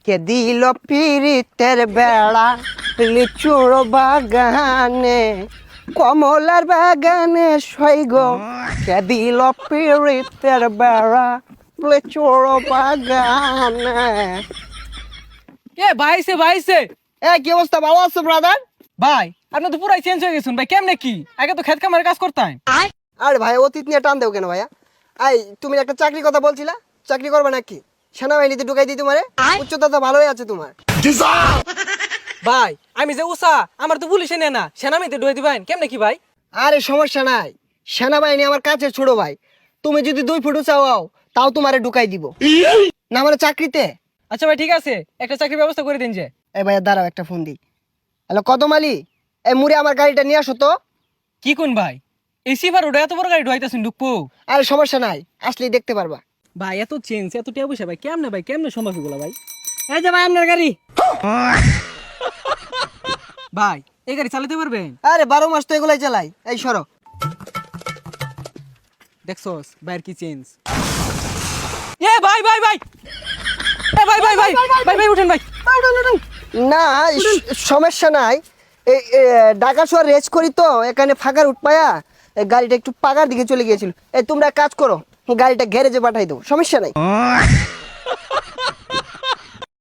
কে দিল পিরিতের বেড়া লিচুর বাগানে কমলার বাগানে সৈগ কে দিল পিরিতের বেড়া লিচুর বাগানে। ভাইছে কি অবস্থা, ভালো আছো ব্রাদার? ভাই আপনি তো পুরাই চেঞ্জ হয়ে গেছেন ভাই, কেমনে কি? আগে তো খেত কামারে কাজ করতাম। আরে ভাই অতীত নিয়ে টান দেও কেন ভাইয়া? তুমি একটা চাকরি কথা বলছিলা, চাকরি করবে নাকি? সেনাবাহিনীতে ঢুকাই দিই তোমারে, উচ্চতা তো ভালোই আছে তোমার। ভাই আমি যে উষা, আমার তো পুলিশে নেয় না, সেনামিতে ঢুয়ে দিবেন কেমনে কি ভাই? আরে সমস্যা নাই, সেনাবাহিনী আমার কাছে ছোট ভাই। তুমি যদি 2 ফুট চাও তাও তোমারে ঢুকাই দিব না মানে চাকরিতে। আচ্ছা ভাই ঠিক আছে, একটা চাকরির ব্যবস্থা করে দিন যে। এই ভাইয়া দাঁড়াও, একটা ফোন দিই। হ্যালো কদম আলী, এই মুড়ে আমার গাড়িটা নিয়ে আসো তো। কি কোন ভাই, এই সিফার ওটা এত বড় গাড়ি ঢুয়াইতেছেন ঢুকবো? আরে সমস্যা নাই, আসলেই দেখতে পারবা। ভাই এত চেঞ্জ এত টিয়া পয়সা ভাই কেমনে সম্ভব এগুলো ভাই? এই যে ভাই আপনার গাড়ি। ভাই এই গাড়ি চালাতে পারবেন? আরে 12 মাস তো এগুলাই চালাই। এই সরো। দেখছস ভাইয়ের কি চেঞ্জ। এ ভাই ভাই ভাই এ ভাই ভাই ভাই ভাই ভাই উঠেন ভাই। না সমস্যা নাই, এই ঢাকা শহর রেস করি তো, এখানে ফাঁকার উঠপায়া গাড়িটা একটু পাকার দিকে চলে গিয়েছিল। এই তোমরা এক কাজ করো, গাড়িটা গ্যারেজে পাঠাই দাও, সমস্যা নাই।